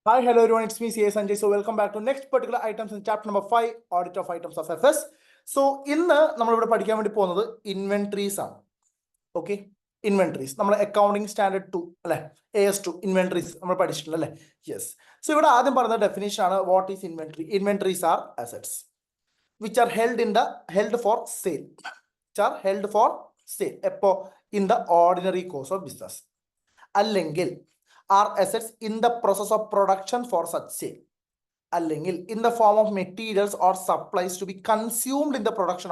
Hi, hello everyone, it's me CA Sanjay. So welcome back to next particular items in chapter number 5, audit of items of FS. So ഇന്ന് നമ്മളിവിടെ പഠിക്കാൻ വേണ്ടി പോകുന്നത് inventories ആണ്. Okay, inventories നമ്മൾ accounting standard 2 അല്ലെ, AS2 inventories നമ്മൾ പഠിച്ചിട്ടുണ്ട് അല്ലേ. യെസ്. സോ ഇവിടെ ആദ്യം പറഞ്ഞ ഡെഫിനേഷൻ ആണ് what is inventory. Inventories are assets which are held for sale, എപ്പോ in the ordinary course of business, അല്ലെങ്കിൽ are assets in the process of production for such sale, അല്ലെങ്കിൽ in the form of materials or supplies to be consumed in the production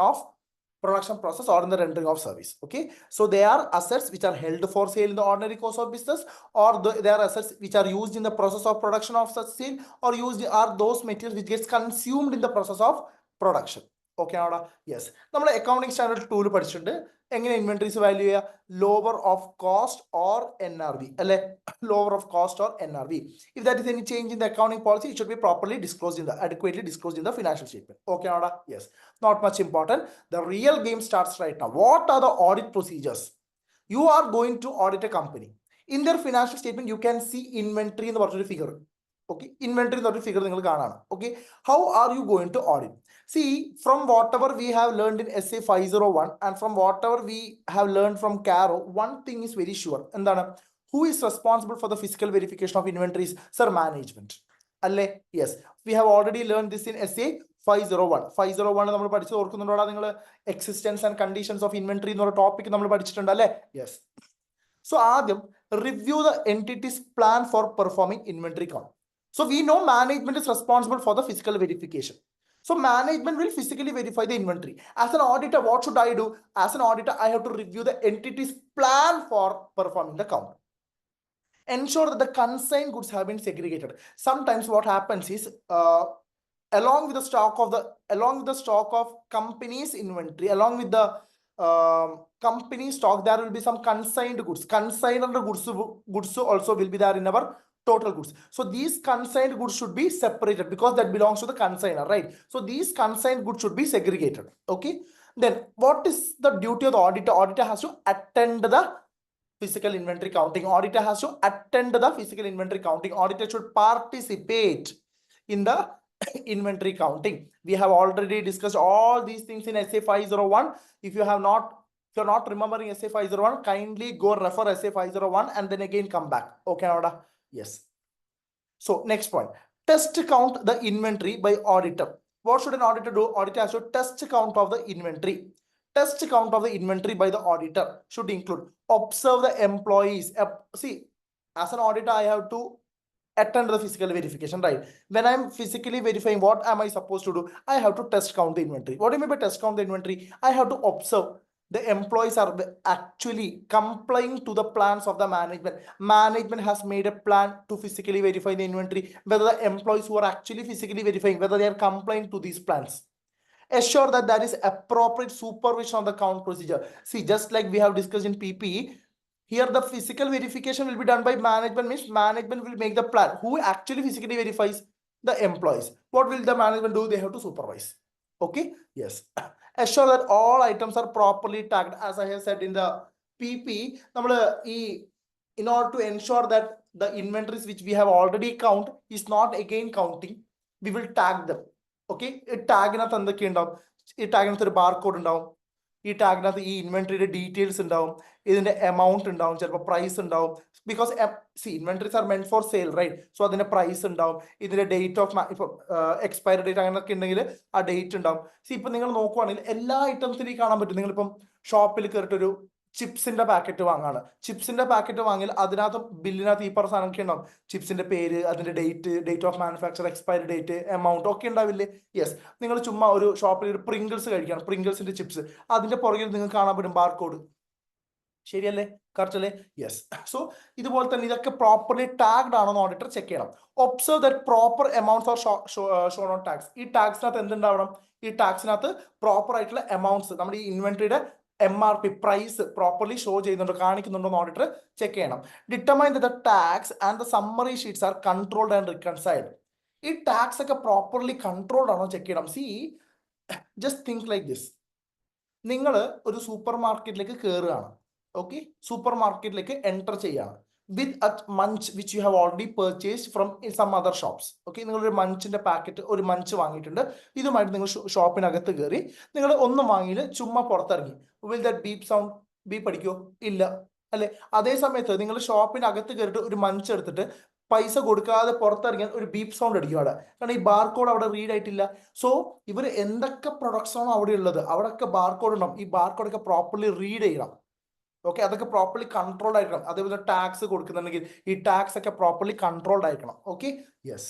process or in the rendering of service. Okay, so they are assets which are held for sale in the ordinary course of business, or they are assets which are used in the process of production of such sale, or are those materials which gets consumed in the process of production. Okay ആണോടാ. Yes, നമ്മൾ accounting standard 2 പഠിച്ചിട്ടുണ്ട് എങ്ങനെ inventories value ചെയ്യുക. Lower of cost or NRV അല്ലെ, lower of cost or NRV. If that is any change in the accounting policy, it should be properly disclosed adequately disclosed in the financial statement. Okay, Nada? Yes. Not much important. The real game starts right now. What are the audit procedures? You are going to audit a company. In their financial statement, you can see inventory in the figure. Okay, inventory in the figure. Okay, how are you going to audit? See, from whatever we have learned in SA 501 and from whatever we have learned from CARO, one thing is very sure. And then, who is responsible for the physical verification of inventories? Sir, management. Alle? Yes. We have already learned this in SA 501. 501 നമ്മൾ പഠിച്ചത് ഓർക്കുന്നുണ്ടോടാ നിങ്ങൾ? Existence and conditions of inventory എന്നൊരു topic നമ്മൾ പഠിച്ചിട്ടുണ്ട് അല്ലേ? Yes. So ആദ്യം review the entities plan for performing inventory count. So we know management is responsible for the physical verification. So management will physically verify the inventory. As an auditor, what should I do? As an auditor, I have to review the entity's plan for performing the count. Ensure that the consigned goods have been segregated. Sometimes what happens is, along with the stock of company's inventory, along with the company stock, there will be some consigned goods. Consigned goods also will be there in our total goods. So these consigned goods should be separated because that belongs to the consignor, right? So these consigned goods should be segregated. Okay, then what is the duty of the auditor? Auditor has to attend the physical inventory counting. Auditor has to attend the physical inventory counting. Auditor should participate in the inventory counting. We have already discussed all these things in SA 501. If you're not remembering SA 501, kindly go refer SA 501 and then again come back. Okay, Nada? Yes. So next point, test count the inventory by auditor. What should an auditor do? Auditor has to test count of the inventory. Test count of the inventory by the auditor should include observe the employees. See, as an auditor, I have to attend the physical verification, right? When I'm physically verifying, what am I supposed to do? I have to test count the inventory. What do you mean by test count the inventory? I have to observe the employees are actually complying to the plans of the management. Management has made a plan to physically verify the inventory, whether the employees who are actually physically verifying, whether they are complying to these plans. Assure that there is appropriate supervision on the count procedure. See, just like we have discussed in PPE, here the physical verification will be done by management, means management will make the plan. Who actually physically verifies? The employees. What will the management do? They have to supervise. Okay, yes. Assure that all items are properly tagged. As I have said in the PPE, in order to ensure that the inventories which we have already count is not again counting, we will tag them. Okay, ഈ ടാഗിനകത്ത് എന്തൊക്കെ ഉണ്ടാവും? ഈ ടാഗിനകത്ത് ഒരു barcode ഉണ്ടാവും, ഈ ടാഗിനകത്ത് ഈ ഇൻവെന്ററിയുടെ details ഉണ്ടാവും, ഇതിന്റെ എമൗണ്ട് ഉണ്ടാവും, ചിലപ്പോൾ പ്രൈസ് ഉണ്ടാവും. Because inventories are meant for sale, right? So അതിന്റെ പ്രൈസ് ഉണ്ടാവും, ഇതിന്റെ ഡേറ്റ് ഓഫ് ഇപ്പൊ എക്സ്പയറി ഡേറ്റ് അങ്ങനെയൊക്കെ ഉണ്ടെങ്കിൽ ആ ഡേറ്റ് ഉണ്ടാവും. ഇപ്പൊ നിങ്ങൾ നോക്കുവാണെങ്കിൽ എല്ലാ ഐറ്റംസിനും കാണാൻ പറ്റും. നിങ്ങളിപ്പം ഷോപ്പിൽ കയറിയിട്ടൊരു ചിപ്സിന്റെ പാക്കറ്റ് വാങ്ങാണ്. ചിപ്സിന്റെ പാക്കറ്റ് വാങ്ങിയാൽ അതിനകത്ത് ബില്ലിനകത്ത് ഈ പറഞ്ഞ സാധനമൊക്കെ ഉണ്ടാവും. ചിപ്സിന്റെ പേര്, അതിന്റെ date of manufacture, expiry date, amount ഒക്കെ ഉണ്ടാവില്ലേ? യെസ്. നിങ്ങൾ ചുമ്മാ ഒരു ഷോപ്പിൽ ഒരു പ്രിങ്കിൾസ് കഴിക്കണം, പ്രിങ്കിൾസിന്റെ ചിപ്സ്, അതിന്റെ പുറകിൽ നിങ്ങൾക്ക് കാണാൻ പറ്റും ബാർകോഡ്. ശരിയല്ലേ? കറക്റ്റ് അല്ലേ? യെസ്. സോ ഇതുപോലെ തന്നെ ഇതൊക്കെ പ്രോപ്പർലി ടാഗ്ഡ് ആണോ എന്ന് ഓഡിറ്റർ ചെക്ക് ചെയ്യണം. Observe that proper amounts or shown on tax. ഈ ടാക്സിനകത്ത് എന്തുണ്ടാവണം? ഈ ടാക്സിനകത്ത് പ്രോപ്പർ ആയിട്ടുള്ള എമൗണ്ട്സ്, നമ്മുടെ ഈ ഇൻവെന്ററിയുടെ MRP പ്രൈസ് പ്രോപ്പർലി ഷോ ചെയ്യുന്നുണ്ടോ, കാണിക്കുന്നുണ്ടോ എന്ന് ഓഡിറ്റർ ചെക്ക് ചെയ്യണം. Determine the tax and the summary sheets are controlled and reconciled. ഈ ടാക്സ് ഒക്കെ പ്രോപ്പർലി കൺട്രോൾഡ് ആണോ ചെക്ക് ചെയ്യണം. C, just think like this. നിങ്ങൾ ഒരു സൂപ്പർ മാർക്കറ്റിലേക്ക് കയറുകയാണ്. ഓക്കെ, സൂപ്പർ മാർക്കറ്റിലേക്ക് എൻ്റർ ചെയ്യാണ്. with a munch which you have already purchased from some other shops. Okay, നിങ്ങളൊരു മഞ്ചിന്റെ പാക്കറ്റ്, ഒരു മഞ്ച് വാങ്ങിയിട്ടുണ്ട്, ഇതുമായിട്ട് നിങ്ങൾ ഷോപ്പിനകത്ത് കയറി, നിങ്ങൾ ഒന്നും വാങ്ങിയില്ല, ചുമ്മാ പുറത്തിറങ്ങി. Will that beep sound beep അടിക്കോ? ഇല്ല അല്ലെ? അതേ സമയത്ത് നിങ്ങൾ ഷോപ്പിനകത്ത് കയറിയിട്ട് ഒരു മഞ്ച് എടുത്തിട്ട് പൈസ കൊടുക്കാതെ പുറത്തിറങ്ങിയാൽ ഒരു ബീപ്പ് സൗണ്ട് അടിക്കും അവിടെ, കാരണം ഈ ബാർകോഡ് അവിടെ റീഡ് ആയിട്ടില്ല. സോ ഇവർ എന്തൊക്കെ പ്രൊഡക്ട്സ് ആണോ അവിടെ ഉള്ളത് അവിടെയൊക്കെ ബാർകോഡ് ഉണ്ടാവും. ഈ ബാർകോഡൊക്കെ പ്രോപ്പർലി റീഡ് ചെയ്യണം. ഓക്കെ, അതൊക്കെ പ്രോപ്പർലി കൺട്രോൾഡ് ആയിരിക്കണം. അതേപോലെ ടാക്സ് കൊടുക്കുന്നുണ്ടെങ്കിൽ ഈ ടാക്സ് ഒക്കെ പ്രോപ്പർലി കൺട്രോൾഡ് ആയിരിക്കണം. Okay, yes.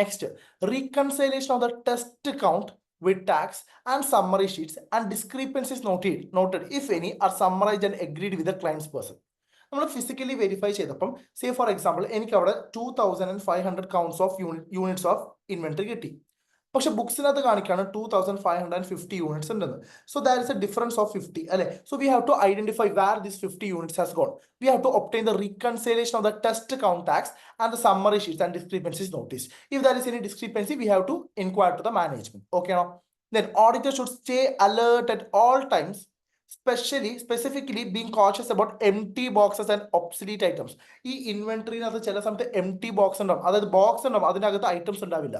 Next, reconciliation of the test count with tax and summary sheets and discrepancies noted if any are summarized and agreed with the client's person. നമ്മൾ physically verify ചെയ്തപ്പം say for example എനിക്ക് അവിടെ 2500 counts of units of inventory കിട്ടി, പക്ഷെ ബുക്സിനകത്ത് കാണിക്കാണ് 2550 units ഉണ്ടെന്ന്. So that is a difference of 50 അല്ലെ? So we have to identify where this 50 units has gone. We have to obtain the reconciliation of the test count tags and the summary sheets and discrepancies notice. If that is any discrepancy we have to inquire to the management. Okay ആണോ? Then auditor should stay alert at all times, specifically being cautious about empty boxes and obsolete items. ഈ ഇൻവെന്ററിനകത്ത് ചില സമയത്ത് empty box ഉണ്ടാവും, അതായത് box ഉണ്ടാവും, അതിനകത്ത് items ഉണ്ടാവില്ല.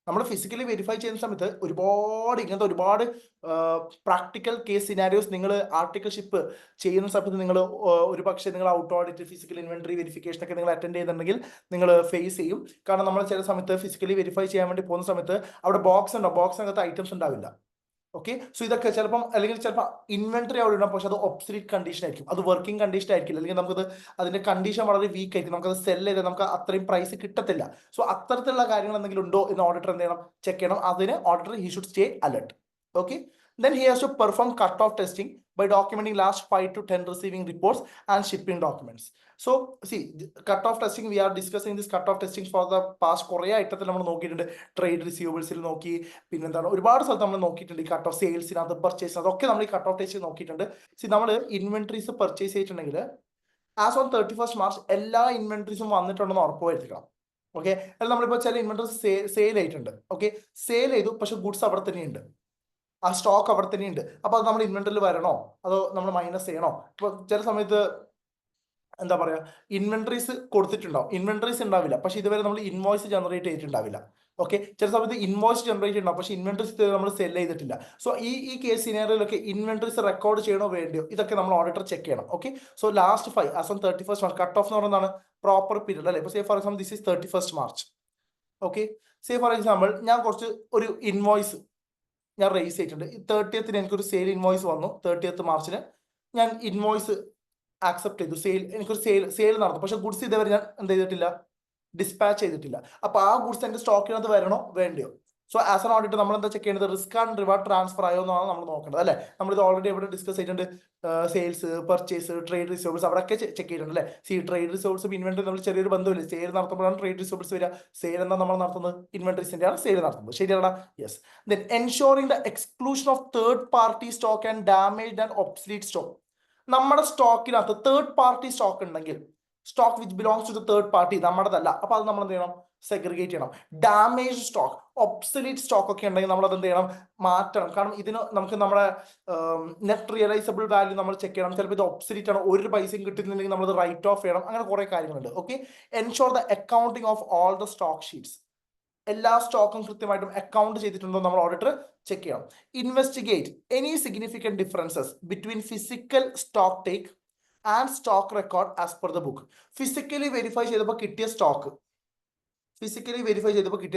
നമ്മൾ ഫിസിക്കലി വെരിഫൈ ചെയ്യുന്ന സമയത്ത് ഒരുപാട് പ്രാക്ടിക്കൽ കേസ് സിനാരിയോസ് നിങ്ങൾ ആർട്ടിക്കിൾഷിപ്പ് ചെയ്യുന്ന സമയത്ത് നിങ്ങൾ ഒരു പക്ഷേ നിങ്ങൾ out audit, physical inventory verification ഒക്കെ നിങ്ങൾ അറ്റൻഡ് ചെയ്യുന്നുണ്ടെങ്കിൽ നിങ്ങൾ ഫേസ് ചെയ്യും. കാരണം നമ്മൾ ചില സമയത്ത് ഫിസിക്കലി വെരിഫൈ ചെയ്യാൻ വേണ്ടി പോകുന്ന സമയത്ത് അവിടെ ബോക്സ് ഉണ്ടാവും, ബോക്സിനകത്ത് ഐറ്റംസ് ഉണ്ടാവില്ല. ഓക്കെ, സോ ഇതൊക്കെ ചിലപ്പോൾ ഇൻവെന്ററി അവിടെ ഉണ്ടാവും, പക്ഷെ അത് ഒബ്സലീറ്റ് കണ്ടീഷൻ ആയിരിക്കും, അത് വർക്കിംഗ് കണ്ടീഷൻ ആയിരിക്കില്ല, അല്ലെങ്കിൽ നമുക്കത് അതിന്റെ കണ്ടീഷൻ വളരെ വീക്ക് ആയിരിക്കും, നമുക്കത് സെൽ ചെയ്ത് നമുക്ക് അത്രയും പ്രൈസ് കിട്ടത്തില്ല. സോ അത്തരത്തിലുള്ള കാര്യങ്ങൾ എന്തെങ്കിലും ഉണ്ടോ എന്ന് ഓഡിറ്റർ എന്ത് ചെയ്യണം? ചെക്ക് ചെയ്യണം. അതിന് auditor he should stay alert. Okay, then he has to perform cut-off testing by documenting last 5 to 10 receiving reports and shipping documents. So see, cut-off testing, we are discussing this cut-off testing for the past കുറേ ഐറ്റത്തിൽ നമ്മൾ നോക്കിയിട്ടുണ്ട്. Trade റിസീവബിൾസിൽ നോക്കി, പിന്നെന്താണ് ഒരുപാട് സ്ഥലത്ത് നമ്മൾ നോക്കിയിട്ടുണ്ട്. ഈ കട്ട് ഓഫ് സെയിൽസിനകത്ത്, പർച്ചേസ്, അതൊക്കെ നമ്മൾ ഈ കട്ട് ഓഫ് ടെസ്റ്റ് നോക്കിയിട്ടുണ്ട്. സി, നമ്മൾ ഇൻവെന്ററീസ് പർച്ചേസ് ചെയ്തിട്ടുണ്ടെങ്കിൽ ആസ് ഓൺ 31st മാർച്ച് എല്ലാ ഇൻവെന്ററീസും വന്നിട്ടുണ്ടെന്ന് ഉറപ്പ് വരുത്തിക്കണം. ഓക്കെ, അല്ല നമ്മളിപ്പോൾ ചില ഇൻവെന്ററീസ് സെയിൽ ആയിട്ടുണ്ട്, ഓക്കെ, സെയിൽ ചെയ്തു, പക്ഷെ ഗുഡ്സ് അവിടെ തന്നെയുണ്ട്, ആ സ്റ്റോക്ക് അവിടെ തന്നെയുണ്ട്. അപ്പൊ അത് നമ്മൾ ഇൻവെന്ററിയിൽ വരണോ അതോ നമ്മൾ മൈനസ് ചെയ്യണോ? ഇപ്പൊ ചില സമയത്ത് എന്താ പറയാ, ഇൻവെന്ററീസ് കൊടുത്തിട്ടുണ്ടാവും, ഇൻവെന്ററീസ് ഉണ്ടാവില്ല, പക്ഷെ ഇതുവരെ നമ്മൾ ഇൻവോയ്സ് ജനറേറ്റ് ചെയ്തിട്ടുണ്ടാവില്ല. ഓക്കെ, ചില സമയത്ത് ഇൻവോയ്സ് ജനറേറ്റ് ഉണ്ടാവും, പക്ഷെ ഇൻവെന്ററീസ് നമ്മൾ സെൽ ചെയ്തിട്ടില്ല. സോ ഈ കേസ് സിനാരിയോയിലൊക്കെ ഇൻവെന്ററീസ് റെക്കോർഡ് ചെയ്യണോ വേണ്ടിയോ, ഇതൊക്കെ നമ്മൾ ഓഡിറ്റർ ചെക്ക് ചെയ്യണം. Okay, so last 5 as on 31st March cut off എന്ന് പറയുന്നതാണ് പ്രോപ്പർ പീരീഡ് അല്ലേ? ഇപ്പൊ say for example this is 31st March. Okay, say for example ഞാൻ കുറച്ച് ഒരു ഇൻവോയ്സ് ഞാൻ റേസ് ചെയ്തിട്ടുണ്ട്. 30th എനിക്കൊരു സെയിൽ ഇൻവോയ്സ് വന്നു. 30th മാർച്ചിന് ഞാൻ ഇൻവോയ്സ് ആക്സെപ്റ്റ് ചെയ്തു, എനിക്കൊരു സെയിൽ നടന്നു, പക്ഷെ ഗുഡ്സ് ഇതുവരെ ഞാൻ എന്ത് ചെയ്തിട്ടില്ല? ഡിസ്പാച്ച് ചെയ്തിട്ടില്ല. അപ്പൊ ആ ഗുഡ്സ് എന്റെ സ്റ്റോക്കിനകത്ത് വരണോ വേണ്ടിയോ? സോ ആസ് എൻ ഓഡിറ്റർ നമ്മൾ എന്താ ചെക്ക് ചെയ്യേണ്ടത്? റിസ്ക് ആൻഡ് റിവാർഡ് ട്രാൻസ്ഫർ ആയോ എന്നാണ് നമ്മൾ നോക്കേണ്ടത് അല്ലെ? നമ്മളിത് ഓൾറെഡി എവിടെ ഡിസ്കസ് ചെയ്തിട്ടുണ്ട്. സെയിൽസ്, പർച്ചേസ്, ട്രേഡ് റിസോഴ്സ് അവിടെയൊക്കെ ചെക്ക് ചെയ്തിട്ടുണ്ട് അല്ലെ? ട്രേഡ് റിസോഴ്സും ഇൻവെന്ററി നമ്മൾ ചെറിയൊരു ബന്ധമില്ല. സെയിൽ നടത്തുമ്പോഴാണ് ട്രേഡ് റിസോഴ്സ് വരിക. സെയിൽ എന്താ നമ്മൾ നടത്തുന്നത്? ഇൻവെന്ററീസിന്റെയാണ് സെയിൽ നടത്തുന്നത്. ശരിയാണ്? Yes. Then ensuring the exclusion of third party stock and damaged and obsolete stock. നമ്മുടെ സ്റ്റോക്കിനകത്ത് തേർഡ് പാർട്ടി സ്റ്റോക്ക് ഉണ്ടെങ്കിൽ, stock which belongs to the third party, നമ്മുടേതല്ല, അപ്പൊ അത് നമ്മൾ എന്ത് ചെയ്യണം? സെഗ്രിഗേറ്റ് ചെയ്യണം. ഡാമേജ് സ്റ്റോക്ക്, ഒബ്സലീറ്റ് സ്റ്റോക്ക് ഒക്കെ ഉണ്ടെങ്കിൽ നമ്മൾ അത് എന്ത് ചെയ്യണം? മാറ്റണം. കാരണം ഇതിന് നമുക്ക് നമ്മുടെ നെറ്റ് റിയലൈസബിൾ വാല്യൂ നമ്മൾ ചെക്ക് ചെയ്യണം. ചിലപ്പോൾ ഇത് ഒബ്സലീറ്റ് ആണ്, ഒരു പൈസയും കിട്ടുന്നില്ലെങ്കിൽ നമ്മൾ റൈറ്റ് ഓഫ് ചെയ്യണം. അങ്ങനെ കുറെ കാര്യങ്ങളുണ്ട്. Okay, ensure the accounting of all the stock sheets. എല്ലാ സ്റ്റോക്കും കൃത്യമായിട്ടും അക്കൗണ്ട് ചെയ്തിട്ടുണ്ടോ നമ്മൾ ഓഡിറ്റർ ചെക്ക് ചെയ്യണം. Investigate any significant differences between physical stock take and stock record as per the book. Physically verify ചെയ്തപ്പോൾ കിട്ടിയ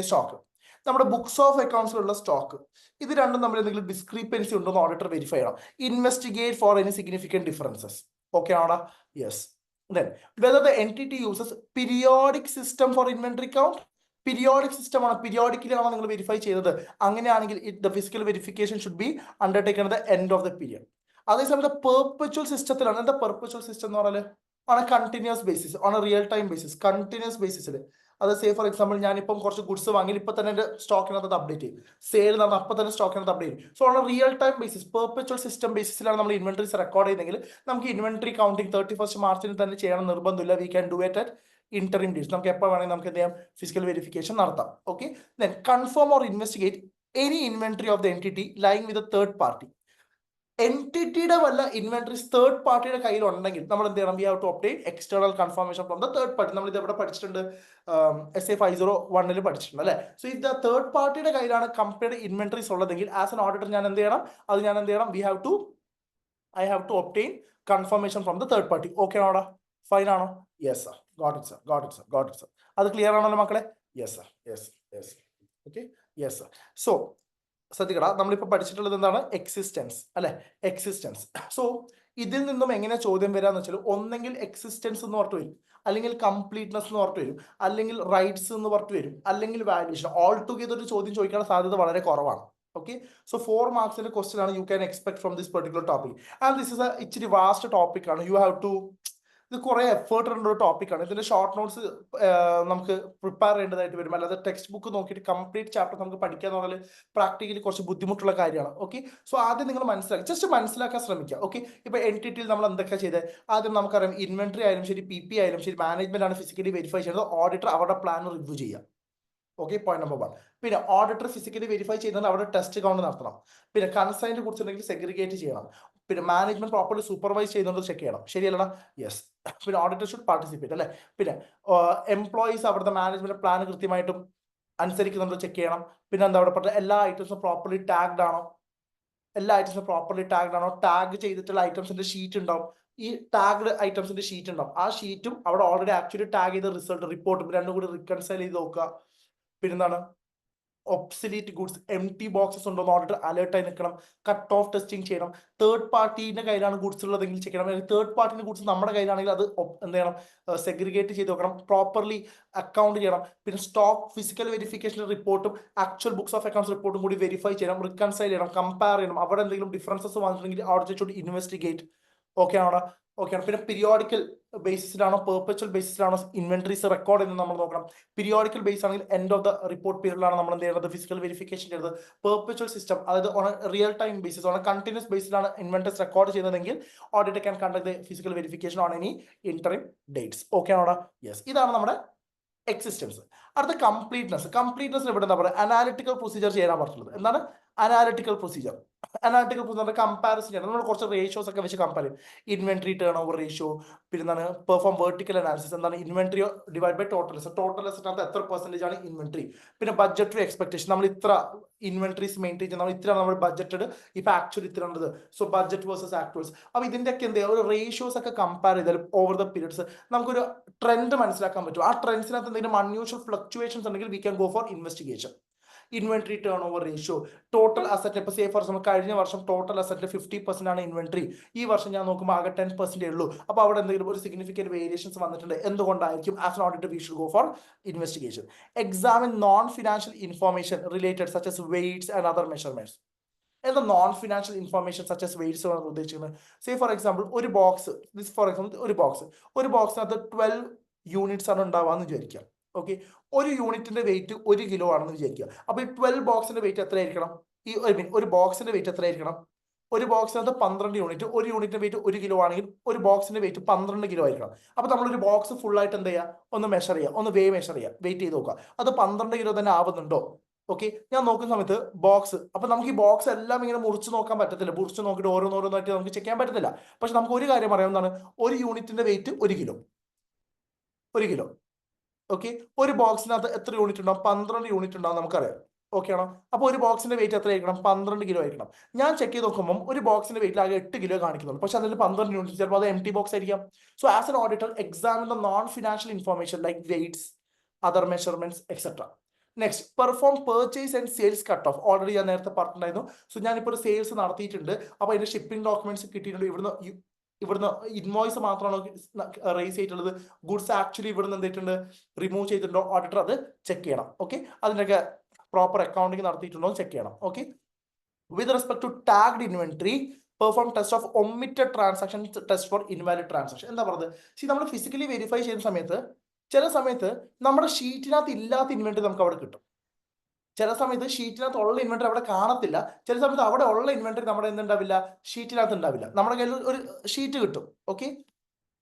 സ്റ്റോക്ക്, നമ്മുടെ ബുക്സ് ഓഫ് അക്കൗണ്ട്സിലുള്ള സ്റ്റോക്ക്, ഇത് രണ്ടും തമ്മിൽ എന്തെങ്കിലും ഡിസ്ക്രിപ്പൻസി ഉണ്ടോ എന്ന് ഓഡിറ്റർ വെരിഫൈ ചെയ്യണം. Investigate for any significant differences. Okay ആണോടാ? Yes. Then whether the entity uses periodic system for inventory count. Periodic system ആണ്, പീരിയോഡിക്കലി ആണോ നിങ്ങൾ വെരിഫൈ ചെയ്തത്? അങ്ങനെയാണെങ്കിൽ the physical verification should be undertaken at the end of the period. അതേസമയത്ത് perpetual സിസ്റ്റത്തിലാണ്. എന്താ perpetual system എന്ന് പറഞ്ഞാൽ? On a continuous basis, on a real time basis, continuous ബേസിസിൽ. അത് സേ ഫോർ എക്സാമ്പിൾ ഞാനിപ്പം കുറച്ച് ഗുഡ്സ് വാങ്ങി, ഇപ്പൊ തന്നെ എന്റെ സ്റ്റോക്കിനകത്ത് അപ്ഡേറ്റ് ചെയ്യും, സെയിൽ നടന്ന അപ്പൊ തന്നെ സ്റ്റോക്കിനകത്ത് അപ്ഡേറ്റ് ചെയ്യും. So on a real time basis, perpetual system ബേസിസിലാണ് നമ്മൾ ഇൻവെന്ററീസ് റെക്കോർഡ് ചെയ്യുന്നതെങ്കിൽ നമുക്ക് ഇൻവെന്ററി കൗണ്ടിങ് 31st മാർച്ചിന് തന്നെ ചെയ്യണം നിർബന്ധമില്ല. We can do it at interim dates. നമുക്ക് എപ്പോൾ വേണമെങ്കിൽ നമുക്ക് എന്ത് ചെയ്യാം? ഫിസിക്കൽ വെരിഫിക്കേഷൻ നടത്താം. Okay, then confirm or investigate any inventory of the entity lying with a third party. എൻറ്റിറ്റിയുടെ വല്ല ഇൻവെന്ററീസ് തേർഡ് പാർട്ടിയുടെ കയ്യിൽ ഉണ്ടെങ്കിൽ നമ്മൾ എന്ത് ചെയ്യണം? We have to obtain external confirmation from the third party. നമ്മൾ ഇത് എവിടെ പഠിച്ചിട്ടുണ്ട്? SA 501 പഠിച്ചിട്ടുണ്ട് അല്ലേ? സോ ഇത് തേർഡ് പാർട്ടിയുടെ കയ്യിലാണ് കമ്പനിയുടെ ഇൻവെന്ററീസ് ഉള്ളതെങ്കിൽ ആസ് എൻ ഓഡിറ്റർ ഞാൻ എന്ത് ചെയ്യണം? I have to obtain confirmation from the third party. Okay ആണോടാ? ഫൈൻ ആണോ? Yes sir, got it sir. അത് ക്ലിയർ ആണല്ലോ മക്കളെ? Yes sir. Okay, yes sir. So ശ്രദ്ധിക്കടാ, നമ്മളിപ്പോൾ പഠിച്ചിട്ടുള്ളത് എന്താണ്? എക്സിസ്റ്റൻസ് അല്ലെ? എക്സിസ്റ്റൻസ്. സോ ഇതിൽ നിന്നും എങ്ങനെ ചോദ്യം വരാന്ന് വെച്ചാൽ ഒന്നെങ്കിൽ എക്സിസ്റ്റൻസ് എന്ന് പറഞ്ഞിട്ട് വരും, അല്ലെങ്കിൽ കംപ്ലീറ്റ്നെസ് എന്ന് പറഞ്ഞിട്ട് വരും, അല്ലെങ്കിൽ റൈറ്റ്സ് എന്ന് പറഞ്ഞിട്ട് വരും, അല്ലെങ്കിൽ വാല്യൂഷൻ. ഓൾ ടുഗെദർ ഒരു ചോദ്യം ചോദിക്കാനുള്ള സാധ്യത വളരെ കുറവാണ്. Okay, so 4 marks in a question you can expect from this particular topic, and this is a ichiri vast topic and you have to ഇത് കുറേ എഫേർട്ട് ഉള്ള ഒരു ടോപ്പിക്കാണ്. ഇതിന്റെ ഷോർട്ട് നോട്ട്സ് നമുക്ക് പ്രിപ്പയർ ചെയ്യേണ്ടതായിട്ട് വരും. അല്ലാതെ ടെക്സ്റ്റ് ബുക്ക് നോക്കിയിട്ട് കംപ്ലീറ്റ് ചാപ്റ്റർ നമുക്ക് പഠിക്കാന്ന് പറഞ്ഞാൽ പ്രാക്ടിക്കലി കുറച്ച് ബുദ്ധിമുട്ടുള്ള കാര്യമാണ്. ഓക്കെ, സോ ആദ്യം നിങ്ങൾ ജസ്റ്റ് മനസ്സിലാക്കാൻ ശ്രമിക്കുക. ഓക്കെ, ഇപ്പൊ എൻറ്റിറ്റിയിൽ നമ്മൾ എന്തൊക്കെ ചെയ്തത്? ആദ്യം നമുക്കറിയാം, ഇൻവെന്ററി ആയാലും ശരി, PP ആയാലും ശരി, മാനേജ്മെന്റ് ആണ് ഫിസിക്കലി വെരിഫൈ ചെയ്യുന്നത്. ഓഡിറ്റർ അവരുടെ പ്ലാൻ റിവ്യൂ ചെയ്യുക. Okay, point number 1. പിന്നെ ഓഡിറ്റർ ഫിസിക്കലി വെരിഫൈ ചെയ്യുന്നത് അവിടെ ടെസ്റ്റ് കൗണ്ട് നടത്തണം. പിന്നെ കൺസൈന്റ് കുറിച്ചുണ്ടെങ്കിൽ സെഗ്രിഗേറ്റ് ചെയ്യണം. പിന്നെ മാനേജ്മെന്റ് പ്രോപ്പർലി സൂപ്പർവൈസ് ചെയ്യുന്നുണ്ട് ചെക്ക് ചെയ്യണം. ശരിയല്ലടാ? യെസ്. പിന്നെ ഓഡിറ്റർ ഷുഡ് പാർട്ടിസിപ്പേറ്റ് അല്ലെ? പിന്നെ എംപ്ലോയീസ് അവിടുത്തെ മാനേജ്മെന്റ് പ്ലാൻ കൃത്യമായിട്ടും അനുസരിക്കുന്നുണ്ടോ ചെക്ക് ചെയ്യണം. പിന്നെ എന്താ അവിടെ പറഞ്ഞ എല്ലാ ഐറ്റംസും പ്രോപ്പർലി ടാഗ്ഡ് ആണോ? ടാഗ് ചെയ്തിട്ടുള്ള ഐറ്റംസിന്റെ ഷീറ്റ് ഉണ്ടാവും. ഈ ടാഗ്ഡ് ഐറ്റംസിന്റെ ഷീറ്റ് ഉണ്ടാവും. ആ ഷീറ്റും അവിടെ ഓൾറെഡി ആക്ച്വലി ടാഗ് ചെയ്ത റിസൾട്ട് റിപ്പോർട്ടും രണ്ടും കൂടി റിക്കൺസൈൽ ചെയ്ത് നോക്കുക. പിന്നെന്താണ്? ഒബ്സലീറ്റ് ഗുഡ്സ്, എംപ്റ്റി ബോക്സസ് ഉണ്ടോ എന്ന് ഓഡിറ്റർ അലേർട്ടായി നിൽക്കണം. കട്ട് ഓഫ് ടെസ്റ്റിംഗ് ചെയ്യണം. തേർഡ് പാർട്ടിന്റെ കയ്യിലാണ് ഗുഡ്സ് ഉള്ളതെങ്കിൽ ചെക്ക് ചെയ്യണം. തേർഡ് പാർട്ടിന്റെ ഗുഡ്സ് നമ്മുടെ കയ്യിലാണെങ്കിൽ അത് എന്ത് ചെയ്യണം? സെഗ്രിഗേറ്റ് ചെയ്ത് നോക്കണം. പ്രോപ്പർലി അക്കൗണ്ട് ചെയ്യണം. പിന്നെ സ്റ്റോക്ക് ഫിസിക്കൽ വെരിഫിക്കേഷൻ റിപ്പോർട്ടും ആക്ച്വൽ ബുക്സ് ഓഫ് അക്കൗണ്ട്സ് റിപ്പോർട്ടും കൂടി വെരിഫൈ ചെയ്യണം, റിക്കൺസൈൽ ചെയ്യണം, കമ്പയർ ചെയ്യണം. അവിടെ എന്തെങ്കിലും ഡിഫറൻസസ് വന്നിട്ടുണ്ടെങ്കിൽ ഓഡിറ്റർ ഷുഡ് ഇൻവെസ്റ്റിഗേറ്റ്. ഓക്കെ ആണോ? ഓക്കെയാണ്. പിന്നെ പീരിയോഡിക്കൽ ബേസിസിലാണോ പെർപെച്വൽ ബേസിസിലാണോ ഇൻവെന്ററീസ് റെക്കോർഡ് എന്ന് നമ്മൾ നോക്കണം. പീരിയോഡിക്കൽ ബേസ് ആണെങ്കിൽ എൻഡ് ഓഫ് ദ റിപ്പോർട്ട് പീരീഡിലാണ് നമ്മൾ എന്ത് ചെയ്യുന്നത്? ഫിസിക്കൽ വെരിഫിക്കേഷൻ ചെയ്യുന്നത്. പെർപെച്വൽ സിസ്റ്റം, അതായത് on real time basis, on continuous ബേസിലാണ് ഇൻവെന്ററീസ് റെക്കോർഡ് ചെയ്യുന്നതെങ്കിൽ auditor can conduct the physical verification on any interim dates. Okay ആണോ? യെസ്. ഇതാണ് നമ്മുടെ എക്സിസ്റ്റൻസ്. അടുത്ത കംപ്ലീറ്റ്നെസ് ഇവിടെ എന്താ പറയുക? അനാലിറ്റിക്കൽ പ്രൊസീജിയർ ചെയ്യാൻ പറഞ്ഞിട്ടുള്ളത്. എന്താണ് അനാലിറ്റിക്കൽ പ്രൊസീജിയർ? കമ്പാരിസൺ ചെയ്യണം. നമ്മൾ കുറച്ച് റേഷ്യോസ് ഒക്കെ വെച്ച് കമ്പയർ ചെയ്യും. ഇൻവെന്ററി ടേൺ ഓവർ റേഷ്യോ, പിന്നെ എന്താണ് പെർഫോം വെർട്ടിക്കൽ അനാലിസിസ്, എന്താണ് ഇൻവെന്ററി ഡിവൈഡ് ബൈ ടോട്ടൽ അസറ്റിനകത്ത് എത്ര പെർസെന്റേജ് ആണ് ഇൻവെന്ററി. പിന്നെ ബഡ്ജറ്ററി എക്സ്പെക്ടേഷൻ, നമ്മൾ ഇത്ര ഇൻവെന്ററീസ് മെയിൻറ്റെയിൻ ചെയ്യുന്നത്, നമ്മൾ ഇത്ര നമ്മൾ ബഡ്ജറ്റഡ്, ഇപ്പൊ ആക്ച്വലി ഇത്ര ഉള്ളത്. So budget versus actuals. അപ്പൊ ഇതിന്റെ ഒക്കെ എന്ത് ചെയ്യുക? ഒരു റേഷ്യോസ് ഒക്കെ കമ്പയർ ചെയ്താൽ ഓവർ ദ പീരിയഡ്സ് നമുക്കൊരു ട്രെൻഡ് മനസ്സിലാക്കാൻ പറ്റും. ആ ട്രെൻഡ്സിനകത്ത് എന്തെങ്കിലും അൺയൂഷ്വൽ ഫ്ലക്ച്വേഷൻസ് ഉണ്ടെങ്കിൽ we can go for investigation. Inventory turn over ratio, total asset. ഇപ്പൊ സേ ഫോർ എക്സാമ്പിൾ കഴിഞ്ഞ വർഷം ടോട്ടൽ അസറ്റിൽ 50% ആണ് ഇൻവെന്ററി. ഈ വർഷം ഞാൻ നോക്കുമ്പോൾ ആകെ 10% ഉള്ളൂ. അപ്പൊ അവിടെ എന്തെങ്കിലും ഒരു സിഗ്നിഫിക്കന്റ് വേരിയേഷൻസ് വന്നിട്ടുണ്ട്, എന്തുകൊണ്ടായിരിക്കും? As an auditor we should go for investigation. Examine non financial information related such as weights and other measurements. എന്താ non financial information such as weights ആണ് ഉദ്ദേശിക്കുന്നത്? സേ ഫോർ എക്സാമ്പിൾ ഒരു ബോക്സിനകത്ത് 12 യൂണിറ്റ്സ് ആണ് ഉണ്ടാവാന്ന് വിചാരിക്കാം. Okay, ഒരു യൂണിറ്റിന്റെ വെയിറ്റ് 1 കിലോ ആണെന്ന് വിചാരിക്കുക. അപ്പൊ ഈ 12 ബോക്സിന്റെ വെയിറ്റ് എത്രയായിരിക്കണം? ഒരു ബോക്സിന്റെ വെയിറ്റ് എത്രയായിരിക്കണം? ഒരു ബോക്സിനകത്ത് 12 യൂണിറ്റ്, ഒരു യൂണിറ്റിന്റെ വെയിറ്റ് 1 കിലോ ആണെങ്കിൽ ഒരു ബോക്സിന്റെ വെയിറ്റ് 12 കിലോ ആയിരിക്കണം. അപ്പൊ നമ്മളൊരു ബോക്സ് ഫുൾ ആയിട്ട് എന്ത് ചെയ്യുക? ഒന്ന് മെഷർ ചെയ്യുക, ഒന്ന് മെഷർ ചെയ്യുക, വെയിറ്റ് ചെയ്ത് നോക്കുക. അത് 12 കിലോ തന്നെ ആവുന്നുണ്ടോ? ഓക്കെ, ഞാൻ നോക്കുന്ന സമയത്ത് ബോക്സ്, അപ്പൊ നമുക്ക് ഈ ബോക്സ് എല്ലാം ഇങ്ങനെ മുറിച്ച് നോക്കാൻ പറ്റത്തില്ല. മുറിച്ച് നോക്കിയിട്ട് ഓരോന്നോരോന്നായിട്ട് നമുക്ക് ചെക്ക് ചെയ്യാൻ പറ്റത്തില്ല. പക്ഷെ നമുക്ക് ഒരു കാര്യം അറിയാവുന്നതാണ്, ഒരു യൂണിറ്റിന്റെ വെയിറ്റ് 1 കിലോ. ഓക്കെ, ഒരു ബോക്സിനകത്ത് എത്ര യൂണിറ്റ് ഉണ്ടാവും? 12 യൂണിറ്റ് ഉണ്ടാവും നമുക്കറിയാം. ഓക്കെ ആണോ? അപ്പൊ ഒരു ബോക്സിന്റെ വെയിറ്റ് എത്ര ആയിരിക്കണം? 12 കിലോ ആയിരിക്കണം. ഞാൻ ചെക്ക് ചെയ്ത് നോക്കുമ്പോൾ ഒരു ബോക്സിന്റെ വെയിറ്റ് ആകെ 8 കിലോ കാണിക്കുന്നുള്ളൂ. പക്ഷെ അതിൽ 12 യൂണിറ്റ്, ചിലപ്പോൾ അത് എംപ്റ്റി ബോക്സ് ആയിരിക്കാം. So as an auditor examine the non financial information like weights, other measurements etcetera. Next, perform purchase and sales cut off. Already ഞാൻ നേരത്തെ പറഞ്ഞിട്ടുണ്ടായിരുന്നു. സോ ഞാനിപ്പോൾ ഒരു സെയിൽസ് നടത്തിയിട്ടുണ്ട്. അപ്പൊ അതിന്റെ ഷിപ്പിംഗ് ഡോക്യുമെന്റ്സ് കിട്ടിയിട്ടുണ്ട്. ഇവിടുന്ന് ഇൻവോയ്സ് മാത്രമാണ് റേസ് ചെയ്തിട്ടുള്ളത്. ഗുഡ്സ് ആക്ച്വലി ഇവിടുന്ന് എന്തിട്ടുണ്ട്? റിമൂവ് ചെയ്തിട്ടുണ്ടോ? ഓഡിറ്റർ അത് ചെക്ക് ചെയ്യണം. ഓക്കെ, അതിനൊക്കെ പ്രോപ്പർ അക്കൗണ്ടിങ് നടത്തിയിട്ടുണ്ടോ ചെക്ക് ചെയ്യണം. Okay, with respect to tagged inventory perform test of omitted transaction, test for invalid transaction. എന്താ പറയുന്നത്? നമ്മൾ ഫിസിക്കലി വെരിഫൈ ചെയ്യുന്ന സമയത്ത് ചില സമയത്ത് നമ്മുടെ ഷീറ്റിനകത്ത് ഇല്ലാത്ത ഇൻവെന്ററി നമുക്ക് അവിടെ കിട്ടും. ചില സമയത്ത് ഷീറ്റിനകത്ത് ഉള്ള ഇൻവെന്ററി അവിടെ കാണത്തില്ല. ചില സമയത്ത് അവിടെ ഉള്ള ഇൻവെന്ററി നമ്മുടെ എന്തുണ്ടാവില്ല? ഷീറ്റിനകത്ത് ഉണ്ടാവില്ല. നമ്മുടെ കയ്യിൽ ഒരു ഷീറ്റ് കിട്ടും. ഓക്കെ,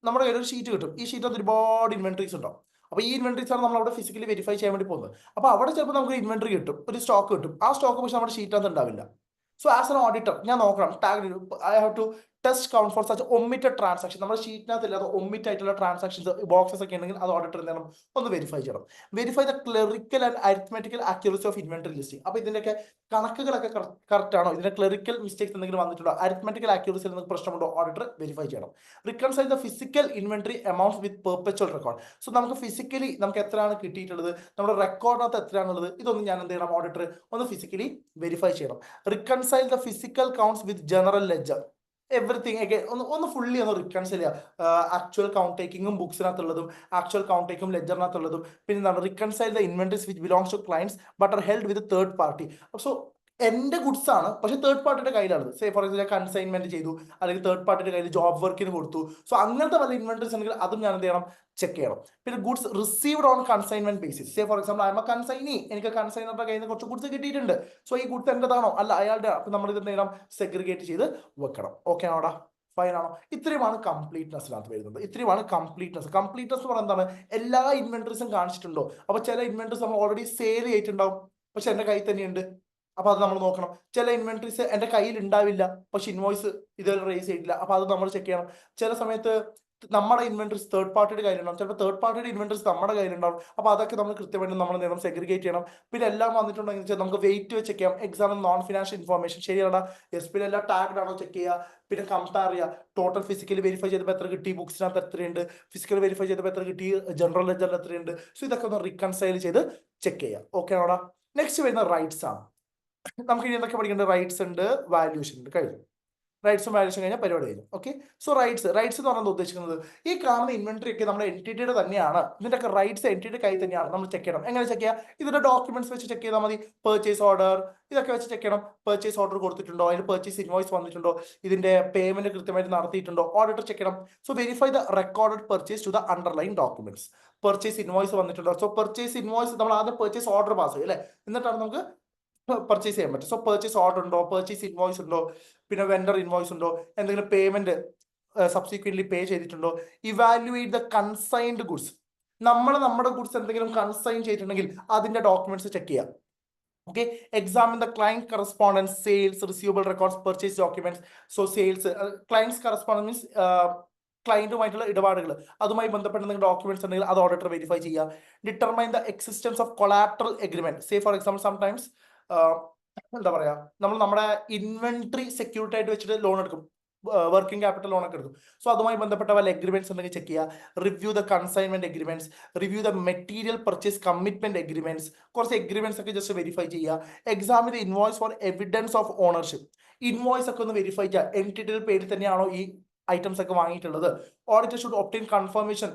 നമ്മുടെ കയ്യിൽ ഒരു ഷീറ്റ് കിട്ടും. ഈ ഷീറ്റിനകത്ത് ഒരുപാട് ഇൻവെന്ററീസ് ഉണ്ടാവും. അപ്പൊ ഈ ഇൻവെന്ററീസ് ആണ് നമ്മൾ അവിടെ ഫിസിക്കലി വെരിഫൈ ചെയ്യാൻ വേണ്ടി പോകുന്നത്. അപ്പൊ അവിടെ ചിലപ്പോൾ നമുക്ക് ഇൻവെന്ററി കിട്ടും, ഒരു സ്റ്റോക്ക് കിട്ടും. ആ സ്റ്റോക്ക് പക്ഷെ നമ്മുടെ ഷീറ്റിനകത്ത് ഉണ്ടാവില്ല. സോ ആസ് എൻ ഓഡിറ്റർ ഞാൻ നോക്കണം tag I have to test count for such omitted transaction. നമ്മുടെ ഷീറ്റിനകത്ത് ഇല്ലാതെ ഒമിറ്റ് ആയിട്ടുള്ള ട്രാൻസാക്ഷൻസ് ബോക്സസ് ഒക്കെ ഉണ്ടെങ്കിൽ അത് ഓഡിറ്റർ എന്താണ് ഒന്ന് വെരിഫൈ ചെയ്യണം. Verify the clerical and അരിത്മെറ്റിക്കൽ accuracy of inventory listing. അപ്പൊ ഇതിന്റെയൊക്കെ കണക്കുകളൊക്കെ കറക്റ്റ് ആണോ, ഇതിന്റെ ക്ലറിക്കൽ മിസ്റ്റേക്സ് എന്തെങ്കിലും വന്നിട്ടുണ്ടോ, അരിത്മെറ്റിക്കൽ ആക്യുറസിയിൽ എന്തെങ്കിലും പ്രശ്നമുണ്ടോ, ഓഡിറ്റർ വെരിഫൈ ചെയ്യണം. Reconcile the physical inventory amounts with perpetual record. So നമുക്ക് ഫിസിക്കലി നമുക്ക് എത്രയാണ് കിട്ടിയിട്ടുള്ളത്, നമ്മുടെ റെക്കോർഡിനകത്ത് എത്രയാണുള്ളത്, ഇതൊന്നും ഞാൻ എന്ത് ചെയ്യണം, ഓഡിറ്റർ ഒന്ന് ഫിസിക്കലി വെരിഫൈ ചെയ്യണം. Reconcile the physical counts with general ledger. Everything ഒക്കെ ഒന്ന് ഫുള്ളി ഒന്ന് റിക്കൺസൈൽ ചെയ്യുക. ആക്ച്വൽ കൗണ്ട് ടേക്കിങ്ങും ബുക്സിനകത്തുള്ളതും ആക്ച്വൽ കൗണ്ട് ടേക്കും ലെഡ്ജറിനകത്തുള്ളതും. പിന്നെ എന്താണ്, reconcile the inventories which belongs to clients but are held with third party. So എന്റെ ഗുഡ്സ് ആണ്, പക്ഷെ തേർഡ് പാർട്ടിയുടെ കയ്യിലാണ്. സേ ഫോർ എക്സാമ്പിൾ കൺസൈൻമെന്റ് ചെയ്തു, അല്ലെങ്കിൽ തേർഡ് പാർട്ടിയുടെ കയ്യിൽ ജോബ് വർക്കിന് കൊടുത്തു. സോ അങ്ങനത്തെ വല്ല ഇൻവെന്ററീസ് ഉണ്ടെങ്കിൽ അതും ഞാൻ എന്ത് ചെയ്യണം, ചെക്ക് ചെയ്യണം. പിന്നെ goods received on consignment basis. Say for example I M A consignee, എനിക്ക് കൺസൈനറുടെ കയ്യിൽ നിന്ന് കുറച്ച് ഗുഡ്സ് കിട്ടിയിട്ടുണ്ട്. സോ ഈ ഗുഡ്സ് എന്റേതാണോ അല്ല അയാളുടെ, അപ്പൊ നമ്മൾ ഇത് എന്ത് ചെയ്യണം, സെഗ്രിഗേറ്റ് ചെയ്ത് വെക്കണം. ഓക്കെ ആണോടാ, ഫൈൻ ആണോ? ഇത്രയുമാണ് കംപ്ലീറ്റ്നെസ്സിനകത്ത് വരുന്നത്. ഇത്രയുമാണ് കംപ്ലീറ്റ്നെസ്. കംപ്ലീറ്റ്നെസ് എന്ന് പറയുന്നത് എന്താണ്, എല്ലാ ഇൻവെന്ററീസും കാണിച്ചിട്ടുണ്ടോ. അപ്പൊ ചില ഇൻവെന്ററീസ് നമ്മൾ ഓൾറെഡി സെയിൽ ചെയ്തിട്ടുണ്ടാവും, പക്ഷെ എന്റെ കയ്യിൽ തന്നെയുണ്ട്, അപ്പൊ അത് നമ്മൾ നോക്കണം. ചില ഇൻവെന്ററീസ് എന്റെ കയ്യിൽ ഉണ്ടാവില്ല, പക്ഷെ ഇൻവോയ്സ് ഇതുവരെ റേസ് ചെയ്തിട്ടില്ല, അപ്പൊ അത് നമ്മൾ ചെക്ക് ചെയ്യണം. ചില സമയത്ത് നമ്മുടെ ഇൻവെന്ററീസ് തേർഡ് പാർട്ടിയുടെ കയ്യിലുണ്ടാവും, ചിലപ്പോൾ തേർഡ് പാർട്ടിയുടെ ഇൻവെന്ററീസ് നമ്മുടെ കയ്യിലുണ്ടാവും. അപ്പൊ അതൊക്കെ നമ്മൾ കൃത്യമായിട്ട് നമ്മൾ നേരം സെഗ്രിഗേറ്റ് ചെയ്യണം. പിന്നെ എല്ലാം വന്നിട്ടുണ്ടെങ്കിൽ നമുക്ക് വെയിറ്റ് വെച്ച് ചെക്ക് ചെയ്യാം. എക്സാമ്പിൾ നോൺ ഫിനാൻഷ്യൽ ഇൻഫോർമേഷൻ ശരിയാണ്, എസ് പി എല്ലാം ടാഗ്ഡ് ആണോ ചെക്ക് ചെയ്യുക. പിന്നെ കമ്പയർ ചെയ്യുക, ടോട്ടൽ ഫിസിക്കലി വെരിഫൈ ചെയ്തപ്പോൾ എത്ര കിട്ടി, ബുക്സിനകത്ത് എത്രയുണ്ട്, ഫിസിക്കലി വെരിഫൈ ചെയ്തപ്പോൾ എത്ര കിട്ടി, ജനറൽ ലെഡ്ജറിൽ എത്രയുണ്ട്. സോ ഇതൊക്കെ ഒന്ന് റിക്കൺസൈൽ ചെയ്ത് ചെക്ക് ചെയ്യാം. ഓക്കെ ആണോടാ? നെക്സ്റ്റ് വരുന്ന റൈറ്റ്സ് ആണ്. നമുക്ക് ഇനി എന്തൊക്കെ പഠിക്കേണ്ടത്, റൈറ്റ്സ് ഉണ്ട്, വാല്യൂഷൻ ഉണ്ട്, കഴിഞ്ഞു. റൈറ്റ്സും വാല്യൂഷൻ കഴിഞ്ഞാൽ പരിപാടി കഴിഞ്ഞു. ഓക്കെ, സോ റൈറ്റ്സ് എന്ന് പറഞ്ഞാൽ ഉദ്ദേശിക്കുന്നത് ഈ കാണുന്ന ഇൻവെന്ററി ഒക്കെ നമ്മുടെ എൻറ്റിറ്റിയുടെ തന്നെയാണ്. ഇതിന്റെയൊക്കെ റൈറ്റ്സ് എൻറ്റിറ്റിയുടെ കയ്യിൽ തന്നെയാണ്. നമ്മൾ ചെക്ക് ചെയ്യണം. എങ്ങനെ ചെക്ക് ചെയ്യാം, ഇതിന്റെ ഡോക്യുമെന്റ്സ് വെച്ച് ചെക്ക് ചെയ്താൽ മതി. പർച്ചേസ് ഓർഡർ ഇതൊക്കെ വെച്ച് ചെക്ക് ചെയ്യണം. പർച്ചേസ് ഓർഡർ കൊടുത്തിട്ടുണ്ടോ, അതിന് പർച്ചേസ് ഇൻവോയ്സ് വന്നിട്ടുണ്ടോ, ഇതിന്റെ പേയ്മെന്റ് കൃത്യമായിട്ട് നടത്തിയിട്ടുണ്ടോ, ഓഡിറ്റർ ചെക്ക് ചെയ്യണം. So verify the recorded purchase to the underline documents. Purchase invoice വന്നിട്ടുണ്ടോ. സോ പർച്ചേസ് ഇൻവോയ്സ് നമ്മൾ ആദ്യം പർച്ചേസ് ഓർഡർ പാസ് ചെയ്യും അല്ലേ, എന്നിട്ടാണ് നമുക്ക് പർച്ചേസ് ചെയ്യാൻ പറ്റും. സോ പർച്ചേസ് ഓർഡർ ഉണ്ടോ, പർച്ചേസ് ഇൻവോയ്സ് ഉണ്ടോ, പിന്നെ വെൻഡർ ഇൻവോയ്സ് ഉണ്ടോ, എന്തെങ്കിലും പേയ്മെന്റ് സബ്സിക്വന്റ്ലി പേ ചെയ്തിട്ടുണ്ടോ. Evaluate the consigned goods. നമ്മുടെ ഗുഡ്സ് എന്തെങ്കിലും കൺസൈൻ ചെയ്തിട്ടുണ്ടെങ്കിൽ അതിന്റെ ഡോക്യുമെന്റ്സ് ചെക്ക് ചെയ്യാം. Okay, examine the client correspondence, sales, receivable records, purchase documents. So sales clients correspondence means ക്ലയന്റുമായിട്ടുള്ള ഇടപാടുകൾ, അതുമായി ബന്ധപ്പെട്ട എന്തെങ്കിലും ഡോക്യുമെന്റ്സ് ഉണ്ടെങ്കിൽ അത് ഓഡിറ്റർ വെരിഫൈ ചെയ്യുക. Determine the existence of collateral agreement. Say for example sometimes എന്താ പറയാ, നമ്മുടെ ഇൻവെന്ററി സെക്യൂരിറ്റി ആയിട്ട് വെച്ചിട്ട് ലോൺ എടുക്കും, വർക്കിംഗ് ക്യാപിറ്റൽ ലോൺ ഒക്കെ എടുക്കും. സോ അതുമായി ബന്ധപ്പെട്ട വല്ല എഗ്രിമെന്റ്സ് ഉണ്ടെങ്കിൽ ചെക്ക് ചെയ്യുക. Review the consignment agreements, review the material purchase commitment agreements. കുറച്ച് എഗ്രിമെന്റ്സ് ഒക്കെ ജസ്റ്റ് വെരിഫൈ ചെയ്യുക. Examine the invoice for evidence of ownership. Invoice ഒക്കെ ഒന്ന് വെരിഫൈ ചെയ്യുക, എൻറ്റിറ്റിയുടെ പേരിൽ തന്നെയാണോ ഈ ഐറ്റംസ് ഒക്കെ വാങ്ങിയിട്ടുള്ളത്. Auditor should obtain confirmation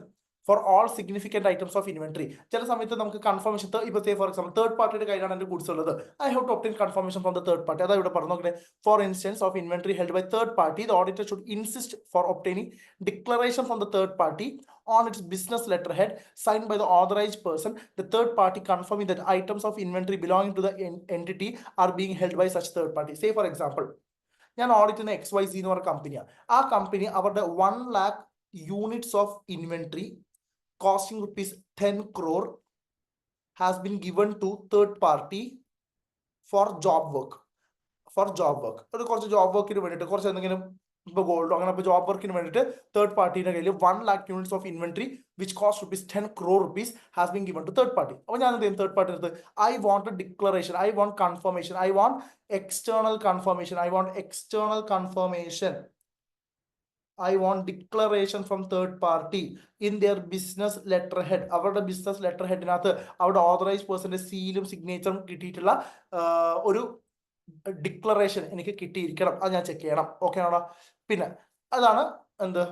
for all significant items of inventory. ചില സമയത്ത് നമുക്ക് കൺഫർമേഷൻ ഇപ്പോൾ ഫോർ എക്സാമ്പിൾ തേർഡ് പാർട്ടിയുടെ കയ്യിലാണ് എന്റെ ഗുഡ്സ് ഉള്ളത്, I have to obtain confirmation from the third party. അതാ ഇവിടെ പറഞ്ഞു നോക്കട്ടെ. For instance of inventory held by third party, the auditor should insist for obtaining declaration from the third party on its business letterhead signed by the authorized person, the third party confirming that items of inventory belonging to the entity are being held by such third party. Say for example, ഞാൻ audit ചെയ്യുന്ന XYZ എന്ന് പറഞ്ഞ കമ്പനിയാണ്. ആ company അവരുടെ 1 lakh units of inventory costing rupees 10 crore has been given to third party for job work. ഒരു കുറച്ച് job വർക്കിന് വേണ്ടിയിട്ട് കുറച്ച് എന്തെങ്കിലും ഇപ്പോൾ ഗോൾഡോ അങ്ങനെ ഇപ്പോൾ ജോബ് വർക്കിന് വേണ്ടിയിട്ട് തേർഡ് പാർട്ടിയുടെ കയ്യിൽ 1 lakh units of inventory which cost rupees 10 crore has been given to third party. അപ്പോൾ ഞാൻ എന്ത് ചെയ്യും, തേർഡ് പാർട്ടി അടുത്ത് I want a declaration, I want confirmation, I want external confirmation, I want declaration from third party in their business letterhead. അവരുടെ business letter ഹെഡിനകത്ത് അവരുടെ authorised പേഴ്സന്റെ സീലും സിഗ്നേച്ചറും കിട്ടിയിട്ടുള്ള ഒരു declaration എനിക്ക് കിട്ടിയിരിക്കണം, അത് ഞാൻ ചെക്ക് ചെയ്യണം. ഓക്കെ ആണോ? പിന്നെ അതാണ് എന്ത്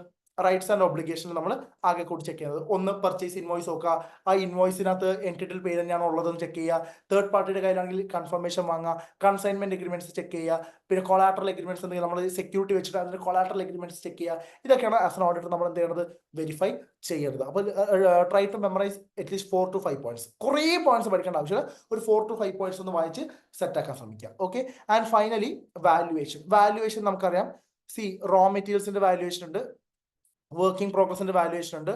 റൈറ്റ്സ് ആൻഡ് ഒബ്ലിഗേഷൻ നമ്മൾ ആകെ കൂടി ചെക്ക് ചെയ്യുന്നത്. ഒന്ന് പർച്ചേസ് ഇൻവോയ്സ് നോക്കുക, ആ ഇൻവോയ്സിനകത്ത് എൻറ്റിറ്റിയിൽ പേര് തന്നെയാണോ ഉള്ളതെന്ന് ചെക്ക് ചെയ്യുക. തേർഡ് പാർട്ടിയുടെ കയ്യിലാണെങ്കിൽ കൺഫർമേഷൻ വാങ്ങുക. കൺസൈൻമെന്റ് എഗ്രിമെന്റ്സ് ചെക്ക് ചെയ്യുക. പിന്നെ കൊളാട്രൽ എഗ്രിമെന്റ്സ് ഉണ്ടെങ്കിൽ നമ്മൾ സെക്യൂരിറ്റി വെച്ചിട്ട് അതിന്റെ കൊളാട്രൽ എഗ്രിമെന്റ്സ് ചെക്ക് ചെയ്യുക. ഇതൊക്കെയാണ് ആസ് എൻ ഓഡിറ്റർ നമ്മൾ എന്ത് ചെയ്യേണ്ടത്, വെരിഫൈ ചെയ്യേണ്ടത്. അപ്പോൾ try to memorise at least 4 to 5 points. കുറേ പോയിന്റ്സ് പഠിക്കേണ്ട ആവശ്യമില്ല, ഒരു 4 to 5 points ഒന്ന് വായിച്ച് സെറ്റ് ആക്കാൻ ശ്രമിക്കുക. ഓക്കെ, ആൻഡ് ഫൈനലി വാല്യുവേഷൻ നമുക്കറിയാം. റോ മെറ്റീരിയൽസിന്റെ വാല്യുവേഷൻ ഉണ്ട്, വർക്കിംഗ് പ്രോഗ്രസിന്റെ വാല്യുവേഷൻ ഉണ്ട്,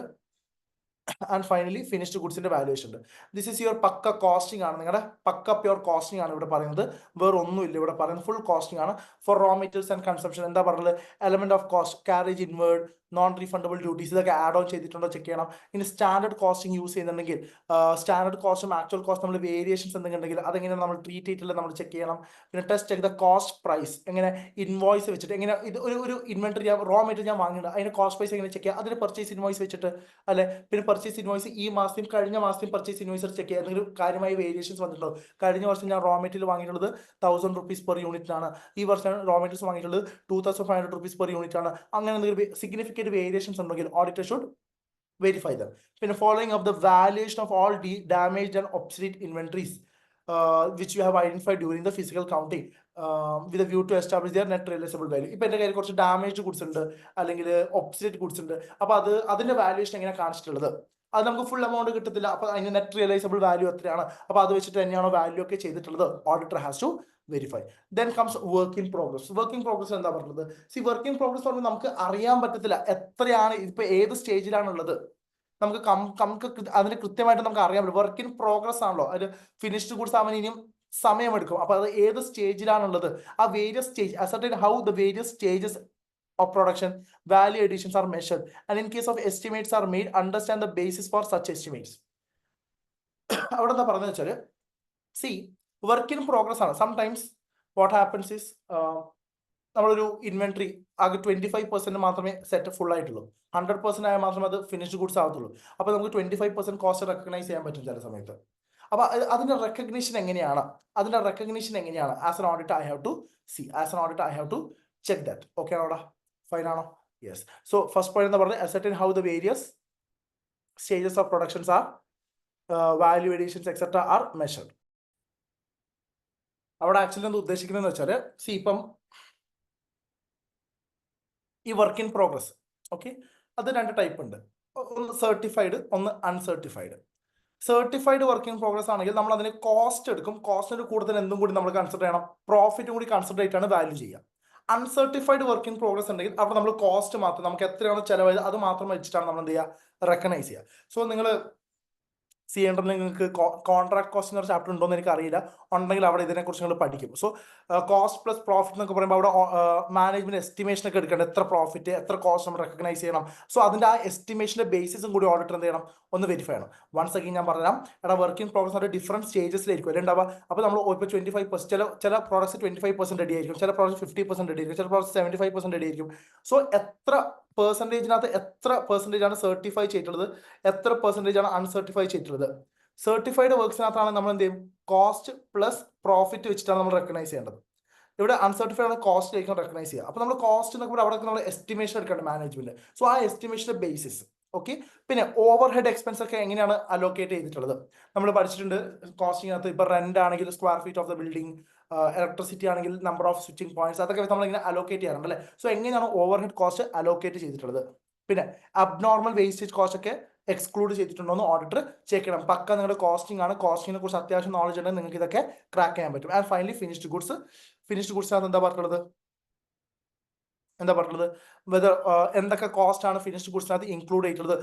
ആൻഡ് ഫൈനലി ഫിനിഷ്ഡ് ഗുഡ്സിന്റെ വാല്യൂഷൻ ഉണ്ട്. This is your pakka costing ആണ്, നിങ്ങളുടെ പക്ക പ്യുവർ കോസ്റ്റിംഗ് ആണ് ഇവിടെ പറയുന്നത്, വേറെ ഒന്നുമില്ല ഇവിടെ പറയുന്നത്, ഫുൾ കോസ്റ്റിംഗ് ആണ് for raw materials and consumption. എന്താ പറയുന്നത്, element of cost, carriage inward, non refundable duties, ഇതൊക്കെ ആഡ് ഓൺ ചെയ്തിട്ടുണ്ടോ ചെക്ക് ചെയ്യണം. ഇനി സ്റ്റാൻഡേർഡ് കോസ്റ്റിംഗ് യൂസ് ചെയ്യുന്നുണ്ടെങ്കിൽ സ്റ്റാൻഡേർഡ് കോസ്റ്റും ആക്ച്വൽ കോസ്റ്റ് നമ്മൾ വേരിയേഷൻസ് എന്തെങ്കിലും ഉണ്ടെങ്കിൽ അതെങ്ങനെ നമ്മൾ ട്രീറ്റ് ചെയ്തിട്ടില്ല നമ്മൾ ചെക്ക് ചെയ്യണം. പിന്നെ ടെസ്റ്റ് ചെയ്ത കോസ്റ്റ് പ്രൈസ്, എങ്ങനെ ഇൻവോയ്സ് വെച്ചിട്ട് എങ്ങനെ ഇത് ഒരു ഇൻവെന്ററി റോ മെറ്റീരിയൽ ഞാൻ വാങ്ങിയിട്ടുണ്ട്, അതിന്റെ കോസ്റ്റ് പ്രൈസ് എങ്ങനെ ചെക്ക് ചെയ്യുക, അതിന് പർച്ചേസ് ഇൻവോയ്സ് വെച്ചിട്ട് അല്ലെ. പിന്നെ പർച്ചേസ് ഇൻവോയ്സ് ഈ മാസം കഴിഞ്ഞ മാസം പർച്ചേസ് ഇൻവോയ്സ് ചെക്ക് ചെയ്യുക, എന്തെങ്കിലും കാര്യമായ വേരിയേഷൻസ് വന്നിട്ടുണ്ടോ. കഴിഞ്ഞ വർഷം ഞാൻ റോ മെറ്റീരിയൽ വാങ്ങിയിട്ടുള്ളത് 1000 rupees പെർ യൂണിറ്റ് ആണ്, ഈ വർഷം റോ മെറ്റീരിയൽസ് വാങ്ങിയിട്ടുള്ളത് 2500 rupees പെർ യൂണിറ്റ് ആണ്. അങ്ങനെ എന്തെങ്കിലും സിഗ്നിഫിക്കന്റ് വേരിയേഷൻസ് ഉണ്ടെങ്കിൽ ഓഡിറ്റർ ഷുഡ് verify them. പിന്നെ following up the valuation of all damaged and obsolete inventories which you have identified during the physical counting with a view to establish their net realizable value. ഇപ്പൊ എന്റെ കയ്യിൽ കുറച്ച് damaged goods ഉണ്ട് അല്ലെങ്കിൽ obsolete goods ഉണ്ട്, അപ്പൊ അതിന്റെ valuation എങ്ങനെ കാണിച്ചിട്ടുള്ളത്, അത് നമുക്ക് ഫുൾ എമൗണ്ട് കിട്ടത്തില്ല, അപ്പൊ അതിന്റെ നെറ്റ് റിയലൈസബിൾ വാല്യൂ എത്രയാണ്, അപ്പൊ അത് വെച്ചിട്ട് തന്നെയാണോ വാല്യൂ ഒക്കെ ചെയ്തിട്ടുള്ളത്, auditor has to verify. Then comes work in progress. Work in progress എന്താ പറഞ്ഞത്, സി വർക്ക് ഇൻ പ്രോഗ്രസ് പറഞ്ഞാൽ നമുക്ക് അറിയാൻ പറ്റത്തില്ല എത്രയാണ്, ഇപ്പൊ ഏത് സ്റ്റേജിലാണുള്ളത്, നമുക്ക് അതിന് കൃത്യമായിട്ട് നമുക്ക് അറിയാൻ പറ്റും. വർക്ക് ഇൻ പ്രോഗ്രസ് ആണല്ലോ, അത് ഫിനിഷ്ഡ് ഗുഡ്സ് ആവാൻ ഇനിയും സമയമെടുക്കും, അപ്പൊ അത് ഏത് സ്റ്റേജിലാണുള്ളത്, ആ various stage ascertain how the various stages of production value additions are measured, and in case of estimates are made, understand the basis for such estimates. അവിടെ എന്താ പറഞ്ഞു വെച്ചാല്, സി വർക്ക് ഇൻ പ്രോഗ്രസ് ആണ്. സംടൈംസ് വാട്ട് ഹാപ്പൻസ് ഇസ് നമ്മളൊരു inventory ആകെ 25% മാത്രമേ set full ആയിട്ടുള്ളൂ, 100% ആയാൽ മാത്രമേ അത് ഫിനിഷ്ഡ് ഗുഡ്സ് ആവത്തുള്ളൂ. അപ്പൊ നമുക്ക് 25% കോസ്റ്റ് റെക്കഗ്നൈസ് ചെയ്യാൻ പറ്റും ചില സമയത്ത്. അപ്പൊ അതിന്റെ റെക്കഗ്നിഷൻ എങ്ങനെയാണ്, as an auditor I have to see, as an auditor I have to check that. Okay ആണോടാ, ഫൈൻ ആണോ? യെസ്. സോ ഫസ്റ്റ് പോയിന്റ് എന്താ പറയുന്നത്, ascertain how the various stages of productions are value additions etcetera are measured. അവിടെ actually എന്താ ഉദ്ദേശിക്കുന്നതെന്ന് വെച്ചാൽ, C ഇപ്പം ഈ വർക്ക് ഇൻ പ്രോഗ്രസ്, ഓക്കെ, അത് രണ്ട് ടൈപ്പ് ഉണ്ട്, ഒന്ന് സർട്ടിഫൈഡ്, ഒന്ന് uncertified. Certified work in progress ആണെങ്കിൽ നമ്മൾ അതിന് കോസ്റ്റ് എടുക്കും, കോസ്റ്റിന് കൂടുതൽ എന്തും കൂടി നമ്മൾ കൺസിഡർ ചെയ്യണം, പ്രോഫിറ്റും കൂടി കൺസിഡർ ചെയ്തിട്ടാണ് വാല്യൂ ചെയ്യുക. അൺസർട്ടിഫൈഡ് വർക്ക് ഇൻ പ്രോഗ്രസ് ഉണ്ടെങ്കിൽ അവിടെ നമ്മൾ കോസ്റ്റ് മാത്രം, നമുക്ക് എത്രയാണ് ചിലവായത് അത് മാത്രം വെച്ചിട്ടാണ് നമ്മൾ എന്ത് ചെയ്യുക, റെക്കഗ്നൈസ് ചെയ്യുക. സോ നിങ്ങൾ ചെയ്യേണ്ടത്, നിങ്ങൾക്ക് കോൺട്രാക്ട് കോസ്റ്റ് എന്നൊരു ചാപ്റ്റർ ഉണ്ടോ എന്ന് എനിക്ക് അറിയില്ല, ഉണ്ടെങ്കിൽ അവിടെ ഇതിനെക്കുറിച്ച് നിങ്ങൾ പഠിക്കും. സോ കോസ്റ്റ് പ്ലസ് പ്രോഫിറ്റ് എന്നൊക്കെ പറയുമ്പോൾ അവിടെ മാനേജ്മെന്റ് എസ്റ്റിമേഷൻ ഒക്കെ എടുക്കേണ്ടത്, എത്ര പ്രോഫിറ്റ് എത്ര കോസ്റ്റ് നമ്മൾ റെക്കഗ്നൈസ് ചെയ്യണം. സോ അതിന്റെ ആ എസ്റ്റിമേഷന്റെ ബേസിസും കൂടി ഓഡിറ്റർ എന്ത് ചെയ്യണം, ഒന്ന് വെരിഫൈ ചെയ്യണം. വൺസ് അഗൈൻ ഞാൻ പറഞ്ഞാൽ, എടാ വർക്ക് ഇൻ പ്രോഗ്രസ് ആയിട്ട് ഡിഫറെന്റ് സ്റ്റേജസിലായിരിക്കും അല്ലേ ഉണ്ടാവുക. അപ്പോൾ നമ്മൾ ഇപ്പോൾ 25%, ചില പ്രോഡക്ട്സ് 25% റെഡി ആയിരിക്കും, ചില പ്രോഡക്ട്സ് 50% റെഡി ആയിരിക്കും, ചില പ്രോഡക്ട്സ് 75% റെഡി ആയിരിക്കും. സോ എത്ര പെർസെൻറ്റേജിനകത്ത് എത്ര പെർസെൻറ്റേജ് ആണ് സർട്ടിഫൈ ചെയ്തിട്ടുള്ളത്, എത്ര പെർസെൻറ്റേജ് ആണ് അൺസർട്ടിഫൈ ചെയ്തിട്ടുള്ളത്. സർട്ടിഫൈഡ് വർക്ക്സിനകത്താണ് നമ്മൾ എന്ത് ചെയ്യും, കോസ്റ്റ് പ്ലസ് പ്രോഫിറ്റ് വെച്ചിട്ടാണ് നമ്മൾ റെക്കഗ്നൈസ് ചെയ്യേണ്ടത്. ഇവിടെ അൺസർട്ടിഫൈഡ് ആണ് കോസ്റ്റ് ആയിരിക്കും റെക്കഗ്നൈസ് ചെയ്യുക. അപ്പോൾ നമ്മൾ കോസ്റ്റ് എന്നൊക്കെ അവിടെ നമ്മൾ എസ്റ്റിമേഷൻ എടുക്കേണ്ട മാനേജ്മെന്റ്. സോ ആ എസ്റ്റിമേഷന്റെ ബേസിസ്, ഓക്കെ. പിന്നെ ഓവർ ഹെഡ് എക്സ്പെൻസ് ഒക്കെ എങ്ങനെയാണ് അലോക്കേറ്റ് ചെയ്തിട്ടുള്ളത് നമ്മൾ പഠിച്ചിട്ടുണ്ട് കോസ്റ്റിംഗിനകത്ത്. ഇപ്പൊ റെന്റ് ആണെങ്കിൽ square feet of the building, electricity ആണെങ്കിൽ നമ്പർ ഓഫ് സ്വിച്ചിങ് പോയിന്റ്സ്, അതൊക്കെ നമ്മൾ ഇങ്ങനെ അലോക്കേറ്റ് ചെയ്യാറുണ്ട് അല്ലേ. സോ എങ്ങനെയാണ് ഓവർ ഹെഡ് കോസ്റ്റ് അലോക്കേറ്റ് ചെയ്തിട്ടുള്ളത്. പിന്നെ അബ്നോർമൽ വേസ്റ്റേജ് കോസ്റ്റ് ഒക്കെ എക്സ്ക്ലൂഡ് ചെയ്തിട്ടുണ്ടോ എന്ന് ഓഡിറ്റർ ചെക്ക് ചെയ്യണം. പക്ക നിങ്ങളുടെ കോസ്റ്റിംഗ് ആണ്, കോസ്റ്റിങ്ങിനെ കുറിച്ച് അത്യാവശ്യം നോളജ് ഉണ്ടെങ്കിൽ നിങ്ങൾക്ക് ഇതൊക്കെ ക്രാക്ക് ചെയ്യാൻ പറ്റും. ആൻഡ് ഫൈനലി ഫിനിഷ്ഡ് ഗുഡ്സിനകത്ത് എന്താ പറഞ്ഞിട്ടുള്ളത്, വെദർ എന്തൊക്കെ കോസ്റ്റ് ആണ് ഫിനിഷ്ഡ് ഗുഡ്സിനകത്ത് ഇൻക്ലൂഡ് ചെയ്തിട്ടുള്ളത്,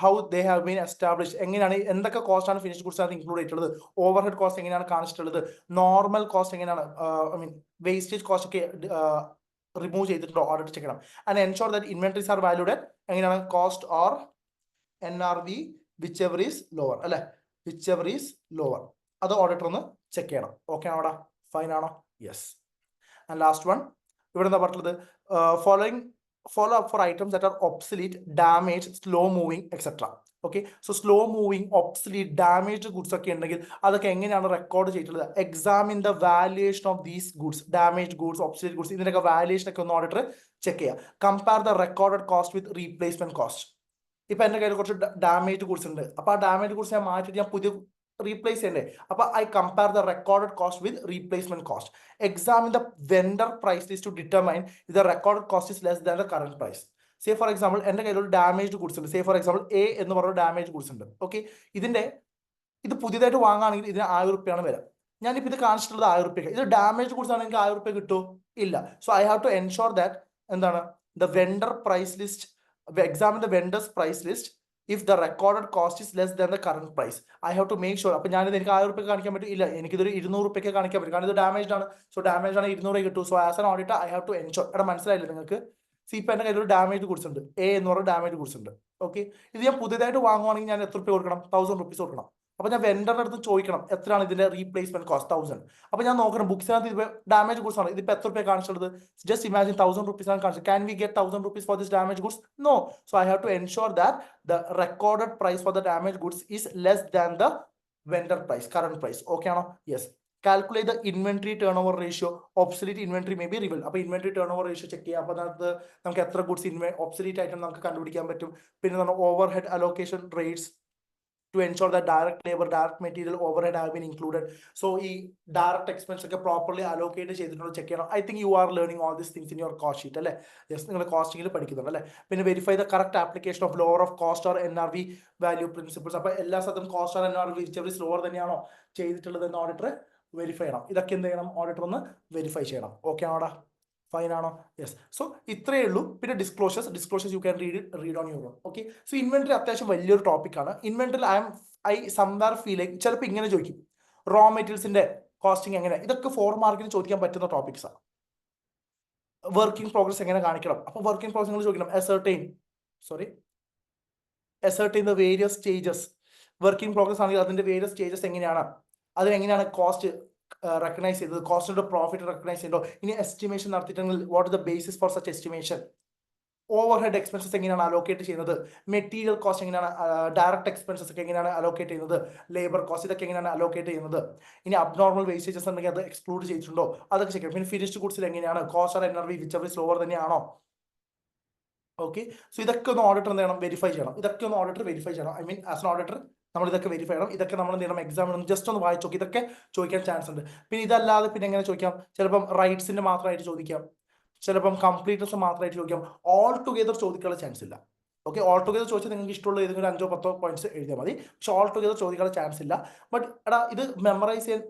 how they have been establish, എങ്ങനെയാണ് എന്തൊക്കെ കോസ്റ്റ് ആണ് ഫിനിഷ്ഡ് ഗുഡ്സിനകത്ത് ഇൻക്ലൂഡ് ചെയ്തിട്ടുള്ളത്, ഓവർ ഹെഡ് കോസ്റ്റ് എങ്ങനെയാണ് കാണിച്ചിട്ടുള്ളത്, നോർമൽ കോസ്റ്റ് എങ്ങനെയാണ്, ഐ മീൻ വേസ്റ്റേജ് കോസ്റ്റ് ഒക്കെ റിമൂവ് ചെയ്തിട്ടുണ്ടോ ഓഡിറ്റർ ചെക്ക് ചെയ്യണം. And ensure that inventories are valued എങ്ങനെയാണ്, cost or NRV whichever is lower അല്ലെ, whichever is lower, അത് ഓഡിറ്റർ ഒന്ന് ചെക്ക് ചെയ്യണം. ഓക്കെ ആണോടാ, ഫൈൻ ആണോ? യെസ്. ആൻഡ് ലാസ്റ്റ് വൺ ഇവിടെ എന്താ പറഞ്ഞത്, follow up for items that are obsolete, damaged, slow moving etc. Okay. So slow moving, obsolete, damaged goods ഒക്കെ ഉണ്ടെങ്കിൽ അതൊക്കെ എങ്ങനെയാണ് റെക്കോർഡ് ചെയ്തിട്ടുള്ളത്. Examine the valuation of these goods, damaged goods, obsolete goods, ഇതിനൊക്കെ valuation ഒക്കെ ഒന്ന് ഓഡിറ്റർ ചെക്ക് ചെയ്യുക. Compare the recorded cost with replacement cost. ഇപ്പൊ എന്റെ കയ്യിൽ കുറച്ച് ഡാമേജ് ഗുഡ്സ് ഉണ്ട്, അപ്പൊ ആ ഡാമേജ് ഗുഡ്സ് ഞാൻ മാറ്റിയിട്ട് ഞാൻ പുതിയ റീപ്ലേസ് ചെയ്യണ്ടേ. അപ്പൊ I compare the recorded cost with replacement cost. Examine the vendor price list to determine the recorded cost is less than the current price. Say for example എന്റെ കയ്യിൽ ഒരു ഡാമേജ് ഗുഡ്സ് ഉണ്ട്, സേ ഫോർ എക്സാമ്പിൾ എ എന്ന് പറഞ്ഞ damage goods ഉണ്ട്. Okay, ഇത് പുതിയതായിട്ട് വാങ്ങുകയാണെങ്കിൽ ഇതിന് 1000 രൂപയാണ് വില. ഞാനിപ്പോൾ ഇത് കാണിച്ചിട്ടുള്ളത് 1000 രൂപയ്ക്ക്. ഇത് ഡാമേജ് ഗുഡ്സ് ആണെങ്കിൽ 1000 രൂപ കിട്ടുമോ? ഇല്ല. So I have to ensure that എന്താണ്, the vendor price list, examine the vendor's price list if the recorded cost is less than the current price. I have to make sure. അപ്പോൾ ഞാനിത് എനിക്ക് 1000 രൂപയ്ക്ക് കാണിക്കാൻ പറ്റും, ഇല്ല എനിക്കിതൊരു 200 രൂപയ്ക്ക് കാണിക്കാൻ പറ്റും, കാരണം ഇത് ഡാമേജ്ഡ് ആണ്. സോ ഡാമേജ് ആണ് 200 കിട്ടും. So as an auditor I have to ensure. എടാ മനസ്സിലായില്ലേ നിങ്ങൾക്ക്? സി ഇപ്പം എൻ്റെ കയ്യിൽ ഒരു ഡാമേജ് ഗുഡ്സ് ഉണ്ട്, എ എന്ന് പറഞ്ഞ ഡാമേജ് ഗുഡ്സ് ഉണ്ട്. ഓക്കെ, ഇത് ഞാൻ പുതിയതായിട്ട് വാങ്ങുവാണെങ്കിൽ ഞാൻ എത്ര രൂപ കൊടുക്കണം? 1000 റുപ്പീസ് കൊടുക്കണം. അപ്പോൾ ഞാൻ വെൻഡറിന്റെ അടുത്ത് ചോദിക്കണം എത്രയാണ് ഇതിന്റെ റീപ്ലേസ്മെന്റ് കോസ്റ്റ്, 1000. അപ്പോൾ ഞാൻ നോക്കണം ബുക്സിനകത്ത് ഇത് ഡാമേജ് ഗുഡ്സ് ആണ്, ഇതിപ്പോൾ എത്ര രൂപ കാണിച്ചിട്ടുള്ളത്? ജസ്റ്റ് ഇമാജിൻ 1000 റുപ്പീസ് ആണ് കാണിച്ചത്. Can we get 1000 rupees for this damage goods? No. So I have to ensure that the recorded price for the damaged goods is less than the vendor price, current price. Okay ആണോ? Yes. Calculate the inventory turnover ratio. Obsolete inventory may be revealed. അപ്പോൾ inventory turnover ratio check ചെയ്യാം. അപ്പോൾ അതിനകത്ത് നമുക്ക് എത്ര goods obsolete ആയിട്ട് നമുക്ക് കണ്ടുപിടിക്കാൻ പറ്റും. പിന്നെ നമ്മൾ overhead allocation rates to ensure that direct labor, direct material, overhead have been included. So ഈ direct expense ഒക്കെ properly allocate ചെയ്തിട്ടുണ്ടോ ചെക്ക് ചെയ്യണം. I think you are learning all these things in your cost sheet അല്ലേ? Yes, നിങ്ങൾ കോസ്റ്റിംഗിൽ പഠിക്കുന്നുണ്ട് അല്ലേ? പിന്നെ verify the correct application of lower of cost or NRV value principles. അപ്പോൾ എല്ലാ സ്ഥലത്തും cost or NRV which lower തന്നെയാണോ ചെയ്തിട്ടുള്ളത് എന്ന് ഓഡിറ്റർ വെരിഫൈ ചെയ്യണം. ഇതൊക്കെ എന്ത് ചെയ്യണം? ഓഡിറ്റർ ഒന്ന് വെരിഫൈ ചെയ്യണം. ഓക്കെ ആണോടാ? ഫൈൻ ആണോ? യെസ്. സോ ഇത്രയേ ഉള്ളൂ. പിന്നെ disclosures you can read on your own. Okay, so inventory അത്യാവശ്യം വലിയൊരു ടോപ്പിക്കാണ്. Inventory I somewhere feel like ചിലപ്പോൾ ഇങ്ങനെ ചോദിക്കും, റോ മെറ്റീരിയൽസിന്റെ കോസ്റ്റിംഗ് എങ്ങനെ? ഇതൊക്കെ 4 മാർക്കിന് ചോദിക്കാൻ പറ്റുന്ന ടോപ്പിക്സാണ്. വർക്കിംഗ് പ്രോഗ്രസ് എങ്ങനെ കാണിക്കണം? അപ്പോൾ വർക്കിംഗ് പ്രോഗ്രസ് നിങ്ങൾ ചോദിക്കണം ascertain the various stages. Working progress ആണെങ്കിൽ അതിന്റെ വേരിയസ് സ്റ്റേജസ് എങ്ങനെയാണ്, അതിനെങ്ങനെയാണ് കോസ്റ്റ് റെക്കഗ്നൈസ് ചെയ്തത്, കോസ്റ്റിന്റെ പ്രോഫിറ്റ് റെക്കഗ്നൈസ് ചെയ്തോ, ഇനി എസ്റ്റിമേഷൻ നടത്തിയിട്ടെങ്കിൽ what is the basis for such estimation, overhead expenses എങ്ങനെയാണ് അലോക്കേറ്റ് ചെയ്യുന്നത്, മെറ്റീരിയൽ കോസ്റ്റ് എങ്ങനെയാണ്, ഡയറക്റ്റ് എക്സ്പെൻസസ് ഒക്കെ എങ്ങനെയാണ് അലോക്കേറ്റ് ചെയ്യുന്നത്, ലേബർ കോസ്റ്റ് ഇതൊക്കെ എങ്ങനെയാണ് അലോക്കേറ്റ് ചെയ്യുന്നത്, ഇനി അബ്നോർമൽ വേസ്റ്റേജസ് ഉണ്ടെങ്കിൽ അത് എക്സ്ക്ലൂഡ് ചെയ്തിട്ടുണ്ടോ അതൊക്കെ ചെക്ക് ചെയ്യും. പിന്നെ ഫിനിഷ്ഡ് ഗുഡ്സിൽ എങ്ങനെയാണ് cost or NRV which is lower തന്നെയാണോ? ഓക്കെ, സോ ഇതൊക്കെ ഒന്ന് ഓഡിറ്റർ എന്ത് ചെയ്യണം? വെരിഫൈ ചെയ്യണം. ഇതൊക്കെ ഒന്ന് ഓഡിറ്റർ വെരിഫൈ ചെയ്യണം. I mean as an auditor നമ്മൾ ഇതൊക്കെ വെരിഫൈ ചെയ്യണം. ഇതൊക്കെ നമ്മൾ എന്ത് ചെയ്യണം? എക്സാമിന് ജസ്റ്റ് ഒന്ന് വായിച്ചു നോക്കി. ഇതൊക്കെ ചോദിക്കാൻ ചാൻസ് ഉണ്ട്. പിന്നെ ഇതല്ലാതെ പിന്നെ എങ്ങനെ ചോദിക്കാം? ചിലപ്പം റൈറ്റ്സിന്റെ മാത്രമായിട്ട് ചോദിക്കാം, ചിലപ്പം കംപ്ലീറ്റ്നസ് മാത്രമായിട്ട് ചോദിക്കാം. ഓൾ ടുഗെദർ ചോദിക്കാനുള്ള ചാൻസ് ഇല്ല. ഓക്കെ, ഓൾ ടുഗെദർ ചോദിച്ചാൽ നിങ്ങൾക്ക് ഇഷ്ടമുള്ള ഏതെങ്കിലും 5-10 പോയിന്റ്സ് എഴുതിയാൽ മതി. പക്ഷെ ഓൾ ടുഗെദർ ചോദിക്കാനുള്ള ചാൻസ് ഇല്ല. ബട്ട് എടാ ഇത് മെമ്മറൈസ് ചെയ്യാൻ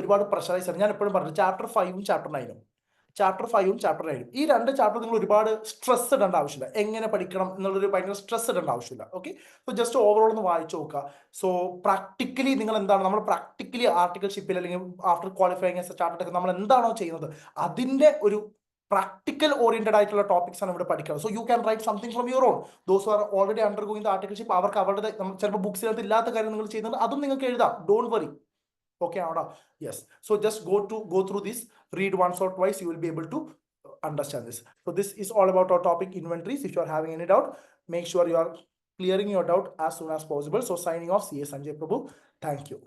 ഒരുപാട് പ്രഷറൈസ് ആണ്. ഞാൻ എപ്പോഴും പറഞ്ഞു ചാപ്റ്റർ 5ഉം ചാപ്റ്റർ 9ഉം ഈ 2 ചാപ്റ്റർ നിങ്ങൾ ഒരുപാട് സ്ട്രെസ് ഇടേണ്ട ആവശ്യമില്ല. എങ്ങനെ പഠിക്കണം എന്നുള്ളൊരു ഭയങ്കര സ്ട്രെസ് ഇടേണ്ട ആവശ്യമില്ല. ഓക്കെ, സോ ജസ്റ്റ് ഓവറോൾ ഒന്ന് വായിച്ചു നോക്കുക. സോ പ്രാക്ടിക്കലി നിങ്ങൾ എന്താണ്, നമ്മൾ പ്രാക്ടിക്കലി ആർട്ടിക്കൽഷിപ്പിൽ അല്ലെങ്കിൽ after qualifying as A chartered ഒക്കെ നമ്മൾ എന്താണോ ചെയ്യുന്നത് അതിന്റെ ഒരു പ്രാക്ടിക്കൽ ഓറിയന്റഡ് ആയിട്ടുള്ള ടോപ്പിക്സ് ആണ് ഇവിടെ പഠിക്കുന്നത്. So you can write something from your own. Those are already undergoing the articleship, അവർക്ക് അവരുടെ ചിലപ്പോൾ ബുക്സിനകത്ത് ഇല്ലാത്ത കാര്യം നിങ്ങൾ ചെയ്യുന്നുണ്ട്, അതും നിങ്ങൾക്ക് എഴുതാം. Don't worry. Okay, yes. So just go through this, read once or twice, you will be able to understand this. So this is all about our topic inventories. If you are having any doubt, make sure you are clearing your doubt as soon as possible. So signing off, CS Sanjay Prabhu. Thank you.